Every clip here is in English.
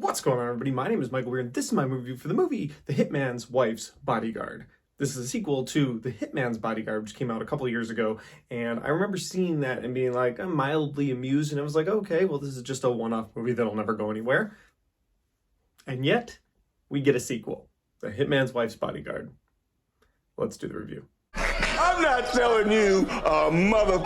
What's going on, everybody? My name is Michael Weir, and this is my review for the movie The Hitman's Wife's Bodyguard. This is a sequel to The Hitman's Bodyguard, which came out a couple of years ago, and I remember seeing that and being like, I'm mildly amused, and I was like, okay, well, this is just a one-off movie that'll never go anywhere. And yet, we get a sequel, The Hitman's Wife's Bodyguard. Let's do the review. I'm not telling you, mother...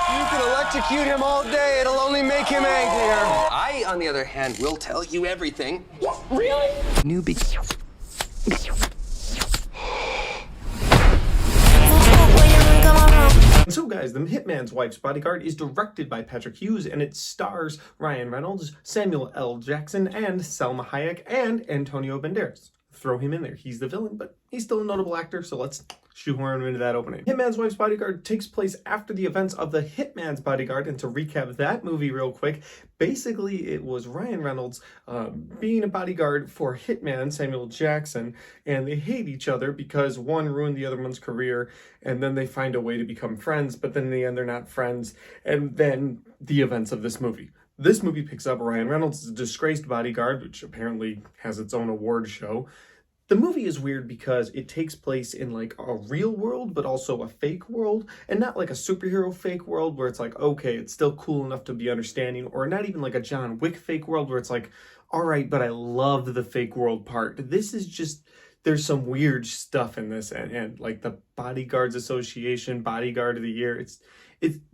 You can electrocute him all day. It'll only make him angrier. I, on the other hand, will tell you everything. What? Really? Newbie. So guys, The Hitman's Wife's Bodyguard is directed by Patrick Hughes, and it stars Ryan Reynolds, Samuel L. Jackson, and Salma Hayek, and Antonio Banderas. Throw him in there. He's the villain, but he's still a notable actor, so let's shoehorn him into that opening. Hitman's Wife's Bodyguard takes place after the events of The Hitman's Bodyguard, and to recap that movie real quick, basically it was Ryan Reynolds being a bodyguard for Hitman Samuel Jackson, and they hate each other because one ruined the other one's career, and then they find a way to become friends, but then in the end they're not friends, and then the events of this movie. This movie picks up Ryan Reynolds' disgraced bodyguard, which apparently has its own award show. The movie is weird because it takes place in like a real world, but also a fake world, and not like a superhero fake world where it's like, okay, it's still cool enough to be understanding, or not even like a John Wick fake world where it's like, all right, but I love the fake world part. This is just, there's some weird stuff in this, and like the Bodyguards Association, Bodyguard of the Year,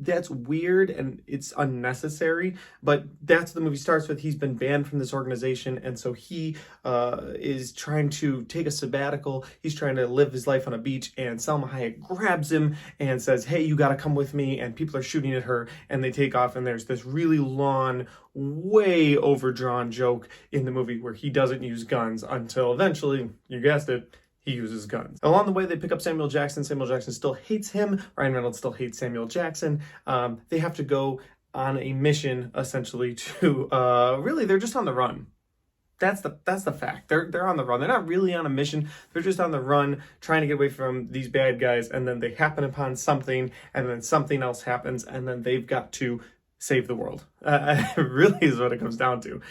that's weird and it's unnecessary, but that's what the movie starts with. He's been banned from this organization, and so he is trying to take a sabbatical. He's trying to live his life on a beach, and Salma Hayek grabs him and says, hey, you gotta come with me, and people are shooting at her, and they take off, and there's this really long, way overdrawn joke in the movie where he doesn't use guns until eventually, you guessed it, he uses guns. Along the way, they pick up Samuel Jackson. Samuel Jackson still hates him. Ryan Reynolds still hates Samuel Jackson. They have to go on a mission, essentially, to, really, they're just on the run. That's the fact. They're on the run. They're not really on a mission. They're just on the run, trying to get away from these bad guys, and then they happen upon something, and then something else happens, and then they've got to save the world. Really is what it comes down to.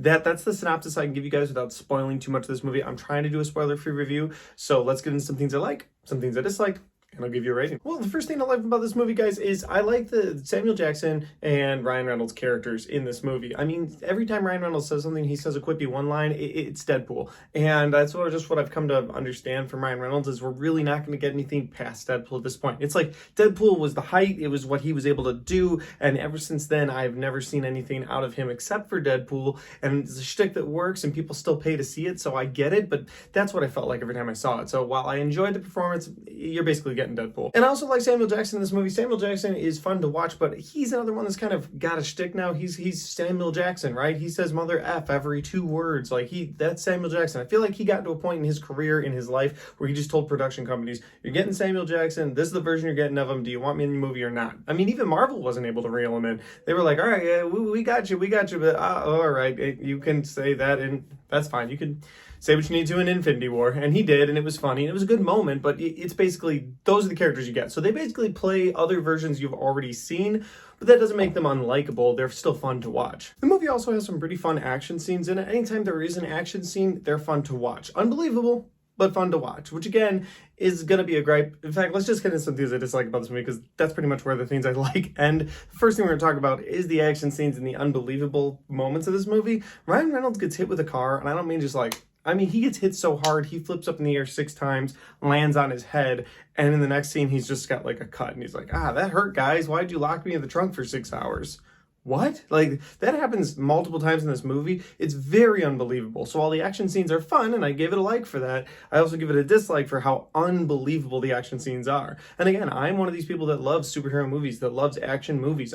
That's the synopsis I can give you guys without spoiling too much of this movie. I'm trying to do a spoiler-free review, so let's get into some things I like, some things I dislike, and I'll give you a rating. Well, the first thing I like about this movie, guys, is I like the Samuel Jackson and Ryan Reynolds characters in this movie. I mean, every time Ryan Reynolds says something, he says a quippy one line, it's Deadpool. And that's what I've come to understand from Ryan Reynolds is we're really not going to get anything past Deadpool at this point. It's like Deadpool was the height, it was what he was able to do, and ever since then, I've never seen anything out of him except for Deadpool, and it's a shtick that works, and people still pay to see it, so I get it, but that's what I felt like every time I saw it. So while I enjoyed the performance, you're basically getting Deadpool. And I also like Samuel Jackson in this movie. Samuel Jackson is fun to watch, but he's another one that's kind of got a shtick now. He's Samuel Jackson, right? He says mother F every 2 words. Like that's Samuel Jackson. I feel like he got to a point in his career, in his life, where he just told production companies, you're getting Samuel Jackson, this is the version you're getting of him, do you want me in your movie or not? I mean, even Marvel wasn't able to reel him in. They were like, all right, yeah, we got you, but all right, you can say that, and that's fine. You can say what you need to in Infinity War, and he did, and it was funny, and it was a good moment, but it's basically, those are the characters you get. So they basically play other versions you've already seen, but that doesn't make them unlikable. They're still fun to watch. The movie also has some pretty fun action scenes in it. Anytime there is an action scene, they're fun to watch. Unbelievable, but fun to watch, which again, is gonna be a gripe. In fact, let's just get into some things I dislike about this movie, because that's pretty much where the things I like end. The first thing we're gonna talk about is the action scenes and the unbelievable moments of this movie. Ryan Reynolds gets hit with a car, and I don't mean just like, I mean, he gets hit so hard, he flips up in the air 6 times, lands on his head, and in the next scene, he's just got like a cut, and he's like, that hurt, guys. Why'd you lock me in the trunk for 6 hours? What? Like, that happens multiple times in this movie. It's very unbelievable. So while the action scenes are fun, and I gave it a like for that, I also give it a dislike for how unbelievable the action scenes are. And again, I'm one of these people that loves superhero movies, that loves action movies.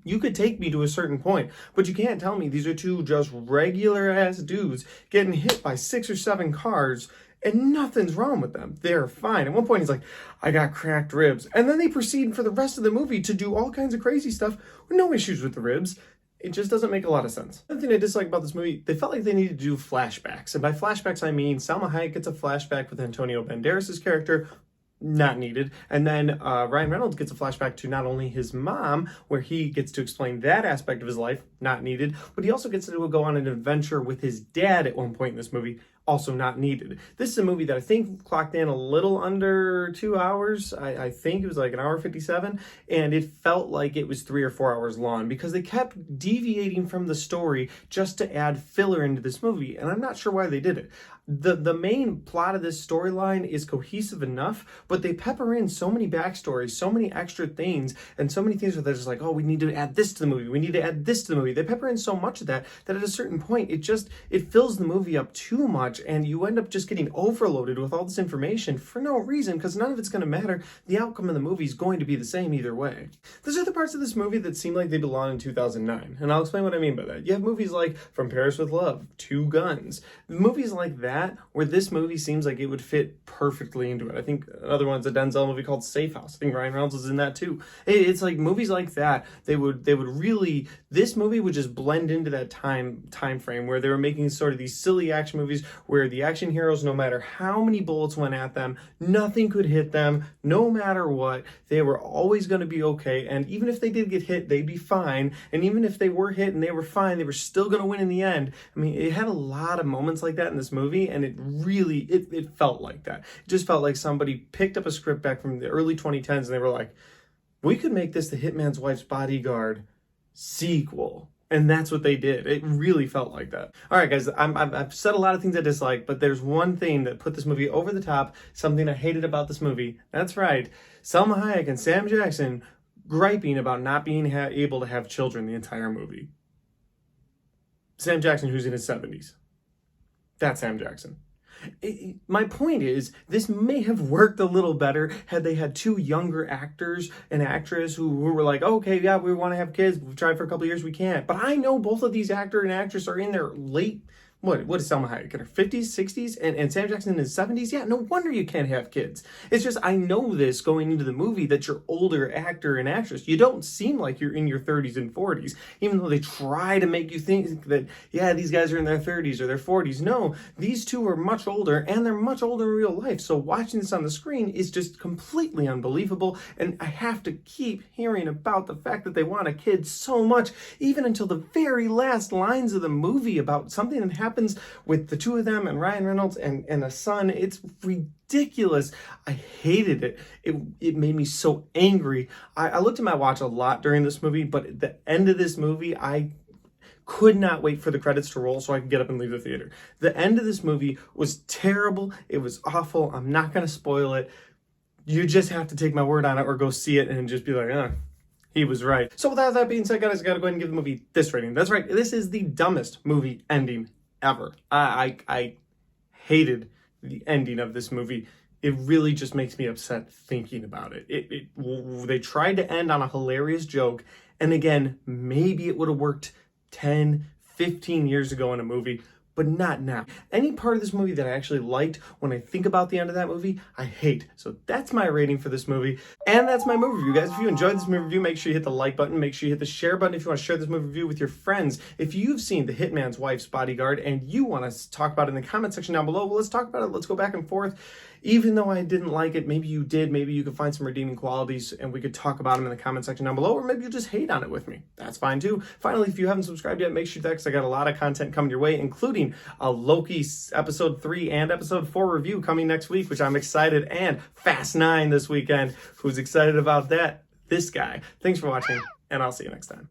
You could take me to a certain point, but you can't tell me these are 2 just regular ass dudes getting hit by 6 or 7 cars and nothing's wrong with them. They're fine. At one point, he's like, I got cracked ribs. And then they proceed for the rest of the movie to do all kinds of crazy stuff with no issues with the ribs. It just doesn't make a lot of sense. Another thing I dislike about this movie, they felt like they needed to do flashbacks. And by flashbacks, I mean Salma Hayek gets a flashback with Antonio Banderas' character not needed. And then Ryan Reynolds gets a flashback to not only his mom, where he gets to explain that aspect of his life, not needed, but he also gets to go on an adventure with his dad at one point in this movie, also not needed. This is a movie that I think clocked in a little under 2 hours. I think it was like 1 hour 57, and it felt like it was 3 or 4 hours long because they kept deviating from the story just to add filler into this movie, and I'm not sure why they did it. The main plot of this storyline is cohesive enough, but they pepper in so many backstories, so many extra things, and so many things where they're just like, oh, we need to add this to the movie, we need to add this to the movie. They pepper in so much of that at a certain point, it fills the movie up too much, and you end up just getting overloaded with all this information for no reason, because none of it's going to matter. The outcome of the movie is going to be the same either way. There's other parts of this movie that seem like they belong in 2009, and I'll explain what I mean by that. You have movies like From Paris with Love, Two Guns, movies like that, where this movie seems like it would fit perfectly into it. I think another one's a Denzel movie called Safe House. I think Ryan Reynolds is in that too. It's like movies like that, they would really, this movie would just blend into that time frame where they were making sort of these silly action movies where the action heroes, no matter how many bullets went at them, nothing could hit them, no matter what. They were always going to be okay, and even if they did get hit, they'd be fine, and even if they were hit and they were fine, they were still going to win in the end. I mean, it had a lot of moments like that in this movie, and it felt like that. It just felt like somebody picked up a script back from the early 2010s and they were like, we could make this the Hitman's Wife's Bodyguard sequel. And that's what they did. It really felt like that. All right, guys, I've said a lot of things I dislike, but there's one thing that put this movie over the top, something I hated about this movie. That's right. Salma Hayek and Sam Jackson griping about not being able to have children the entire movie. Sam Jackson, who's in his 70s. That's Sam Jackson. My point is, this may have worked a little better had they had two younger actors and actress who were like, oh, okay, yeah, we want to have kids. We've tried for a couple of years, we can't. But I know both of these actor and actress are in their late, what is Salma Hayek in her 50s, 60s, and Sam Jackson in his 70s? Yeah, no wonder you can't have kids. It's just, I know this going into the movie that you're older actor and actress. You don't seem like you're in your 30s and 40s, even though they try to make you think that, yeah, these guys are in their 30s or their 40s. No, these two are much older, and they're much older in real life. So watching this on the screen is just completely unbelievable, and I have to keep hearing about the fact that they want a kid so much, even until the very last lines of the movie about something that happens with the two of them and Ryan Reynolds and a son. It's ridiculous. I hated it. It made me so angry. I looked at my watch a lot during this movie, but at the end of this movie, I could not wait for the credits to roll so I could get up and leave the theater. The end of this movie was terrible. It was awful. I'm not going to spoil it. You just have to take my word on it or go see it and just be like, he was right. So with that being said, guys, I gotta go ahead and give the movie this rating. That's right. This is the dumbest movie ending ever. I hated the ending of this movie. It really just makes me upset thinking about it. They tried to end on a hilarious joke, and again, maybe it would have worked 10, 15 years ago in a movie, but not now. Any part of this movie that I actually liked, when I think about the end of that movie, I hate. So that's my rating for this movie. And that's my movie review, guys. If you enjoyed this movie review, make sure you hit the like button. Make sure you hit the share button if you want to share this movie review with your friends. If you've seen The Hitman's Wife's Bodyguard and you want to talk about it in the comment section down below, well, let's talk about it. Let's go back and forth. Even though I didn't like it, maybe you did. Maybe you could find some redeeming qualities and we could talk about them in the comment section down below, or maybe you just hate on it with me. That's fine too. Finally, if you haven't subscribed yet, make sure that, because I got a lot of content coming your way, including a Loki episode 3 and episode 4 review coming next week, which I'm excited, and Fast 9 this weekend. Who's excited about that? This guy. Thanks for watching, and I'll see you next time.